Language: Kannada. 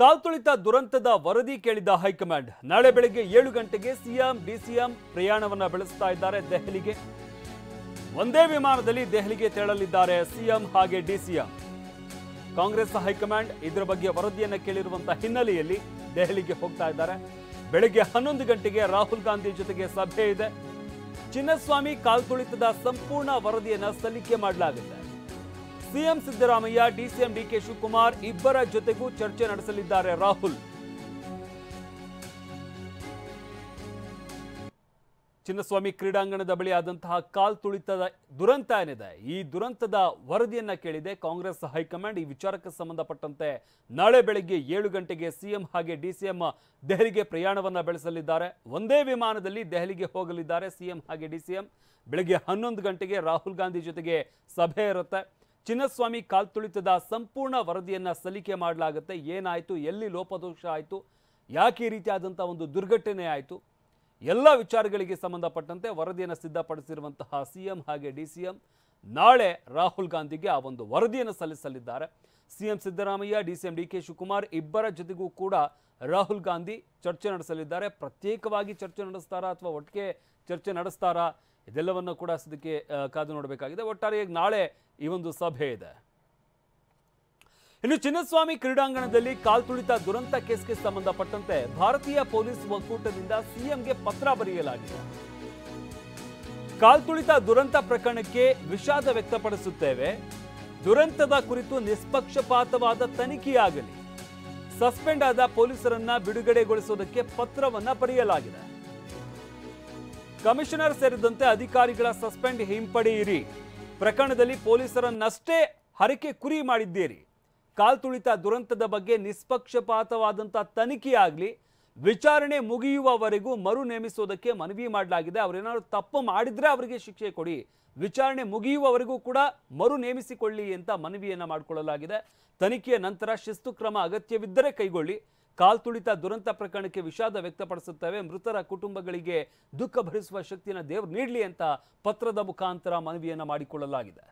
ಕಾಲ್ತುಳಿತ ದುರಂತದ ವರದಿ ಕೇಳಿದ ಹೈಕಮಾಂಡ್ ನಾಳೆ ಬೆಳಗ್ಗೆ 7 ಗಂಟೆಗೆ ಸಿಎಂ ಡಿಸಿಎಂ ಪ್ರಯಾಣವನ್ನ ಬೆಳೆಸ್ತಾ ಇದ್ದಾರೆ ದೆಹಲಿಗೆ. ಒಂದೇ ವಿಮಾನದಲ್ಲಿ ದೆಹಲಿಗೆ ತೆರಳಲಿದ್ದಾರೆ ಸಿಎಂ ಹಾಗೆ ಡಿಸಿಎಂ. ಕಾಂಗ್ರೆಸ್ ಹೈಕಮಾಂಡ್ ಇದರ ಬಗ್ಗೆ ವರದಿಯನ್ನ ಕೇಳಿರುವಂತಹ ಹಿನ್ನೆಲೆಯಲ್ಲಿ ದೆಹಲಿಗೆ ಹೋಗ್ತಾ ಇದ್ದಾರೆ. ಬೆಳಗ್ಗೆ 11 ಗಂಟೆಗೆ ರಾಹುಲ್ ಗಾಂಧಿ ಜೊತೆಗೆ ಸಭೆ ಇದೆ. ಚಿನ್ನಸ್ವಾಮಿ ಕಾಲ್ತುಳಿತದ ಸಂಪೂರ್ಣ ವರದಿಯನ್ನ ಸಲ್ಲಿಕೆ ಮಾಡಲಾಗುತ್ತೆ. CM Siddaramaiah, DCM DK Shivakumar ಇಬ್ಬರ ಜೊತೆಗೂ ಚರ್ಚೆ ನಡೆಸಲಿದ್ದಾರೆ ರಾಹುಲ್. ಚಿನ್ನಸ್ವಾಮಿ ಕ್ರೀಡಾಂಗಣದ ಬಳಿ ಆದಂತಹ ಕಾಲ್ತುಳಿತದ ದುರಂತ ಏನಿದೆ, ಈ ದುರಂತದ ವರದಿಯನ್ನ ಕೇಳಿದೆ ಕಾಂಗ್ರೆಸ್ ಹೈಕಮಾಂಡ್. ಈ ವಿಚಾರಕ್ಕೆ ಸಂಬಂಧಪಟ್ಟಂತೆ ನಾಳೆ ಬೆಳಗ್ಗೆ 7 ಗಂಟೆಗೆ ಸಿಎಂ ಹಾಗೆ ಡಿಸಿಎಂ ದೆಹಲಿಗೆ ಪ್ರಯಾಣವನ್ನ ಬೆಳೆಸಲಿದ್ದಾರೆ. ಒಂದೇ ವಿಮಾನದಲ್ಲಿ ದೆಹಲಿಗೆ ಹೋಗಲಿದ್ದಾರೆ ಸಿಎಂ ಹಾಗೆ ಡಿಸಿಎಂ. ಬೆಳಗ್ಗೆ 11 ಗಂಟೆಗೆ ರಾಹುಲ್ ಗಾಂಧಿ ಜೊತೆಗೆ ಸಭೆ ಇರುತ್ತೆ. ಚಿನ್ನಸ್ವಾಮಿ ಕಾಲ್ತುಳಿತದ ಸಂಪೂರ್ಣ ವರದಿಯನ್ನ ಸಲ್ಲಿಕೆ ಮಾಡಲಾಗುತ್ತೆ. ಏನಾಯಿತು, ಎಲ್ಲಿ ಲೋಪದೋಷ ಆಯಿತು, ಯಾಕೆ ಈ ರೀತಿಯಾದಂಥ ಒಂದು ದುರ್ಘಟನೆ ಆಯಿತು, ಎಲ್ಲ ವಿಚಾರಗಳಿಗೆ ಸಂಬಂಧಪಟ್ಟಂತೆ ವರದಿಯನ್ನು ಸಿದ್ಧಪಡಿಸಿರುವಂತಹ ಸಿಎಂ ಹಾಗೆ ಡಿಸಿಎಂ ನಾಳೆ ರಾಹುಲ್ ಗಾಂಧಿಗೆ ಆ ಒಂದು ವರದಿಯನ್ನು ಸಲ್ಲಿಸಲಿದ್ದಾರೆ. CM Siddaramaiah, DCM DK Shivakumar ಇಬ್ಬರ ಜೊತೆಗೂ ಕೂಡ ರಾಹುಲ್ ಗಾಂಧಿ ಚರ್ಚೆ ನಡೆಸಲಿದ್ದಾರೆ. ಪ್ರತ್ಯೇಕವಾಗಿ ಚರ್ಚೆ ನಡೆಸ್ತಾರಾ ಅಥವಾ ಒಟ್ಟಿಗೆ ಚರ್ಚೆ ನಡೆಸ್ತಾರಾ, ಇದೆಲ್ಲವನ್ನು ಕೂಡ ಸದ್ಯಕ್ಕೆ ಕಾದು ನೋಡಬೇಕಾಗಿದೆ. ಒಟ್ಟಾರೆಯಾಗಿ ನಾಳೆ ಈ ಒಂದು ಸಭೆ ಇದೆ. ಇನ್ನು ಚಿನ್ನಸ್ವಾಮಿ ಕ್ರೀಡಾಂಗಣದಲ್ಲಿ ಕಾಲ್ತುಳಿತ ದುರಂತ ಕೇಸ್ಗೆ ಸಂಬಂಧಪಟ್ಟಂತೆ ಭಾರತೀಯ ಪೊಲೀಸ್ ಒಕ್ಕೂಟದಿಂದ ಸಿಎಂಗೆ ಪತ್ರ ಬರೆಯಲಾಗಿದೆ. ಕಾಲ್ತುಳಿತ ದುರಂತ ಪ್ರಕರಣಕ್ಕೆ ವಿಷಾದ ವ್ಯಕ್ತಪಡಿಸುತ್ತೇವೆ. ದುರಂತದ ಕುರಿತು ನಿಷ್ಪಕ್ಷಪಾತವಾದ ತನಿಖೆಯಾಗಲಿ, ಸಸ್ಪೆಂಡ್ ಆದ ಪೊಲೀಸರನ್ನ ಬಿಡುಗಡೆಗೊಳಿಸುವುದಕ್ಕೆ ಪತ್ರವನ್ನ ಬರೆಯಲಾಗಿದೆ. ಕಮಿಷನರ್ ಸೇರಿದಂತೆ ಅಧಿಕಾರಿಗಳ ಸಸ್ಪೆಂಡ್ ಹಿಂಪಡೆಯಿರಿ. ಪ್ರಕರಣದಲ್ಲಿ ಪೊಲೀಸರನ್ನಷ್ಟೇ ಹರಕೆ ಕುರಿ ಮಾಡಿದ್ದೀರಿ. ಕಾಲ್ತುಳಿತ ದುರಂತದ ಬಗ್ಗೆ ನಿಷ್ಪಕ್ಷಪಾತವಾದಂಥ ತನಿಖೆಯಾಗಲಿ, ವಿಚಾರಣೆ ಮುಗಿಯುವವರೆಗೂ ಮರು ನೇಮಿಸುವುದಕ್ಕೆ ಮನವಿ ಮಾಡಲಾಗಿದೆ. ಅವರೇನಾದ್ರು ತಪ್ಪು ಮಾಡಿದ್ರೆ ಅವರಿಗೆ ಶಿಕ್ಷೆ ಕೊಡಿ, ವಿಚಾರಣೆ ಮುಗಿಯುವವರೆಗೂ ಕೂಡ ಮರು ನೇಮಿಸಿಕೊಳ್ಳಿ ಅಂತ ಮನವಿಯನ್ನ ಮಾಡಿಕೊಳ್ಳಲಾಗಿದೆ. ತನಿಖೆಯ ನಂತರ ಶಿಸ್ತು ಕ್ರಮ ಅಗತ್ಯವಿದ್ದರೆ ಕೈಗೊಳ್ಳಿ. ಕಾಲ್ತುಳಿತ ದುರಂತ ಪ್ರಕರಣಕ್ಕೆ ವಿಷಾದ ವ್ಯಕ್ತಪಡಿಸುತ್ತೇವೆ. ಮೃತರ ಕುಟುಂಬಗಳಿಗೆ ದುಃಖ ಭರಿಸುವ ಶಕ್ತಿಯನ್ನು ದೇವರು ನೀಡಲಿ ಅಂತ ಪತ್ರದ ಮುಖಾಂತರ ಮನವಿಯನ್ನ ಮಾಡಿಕೊಳ್ಳಲಾಗಿದೆ.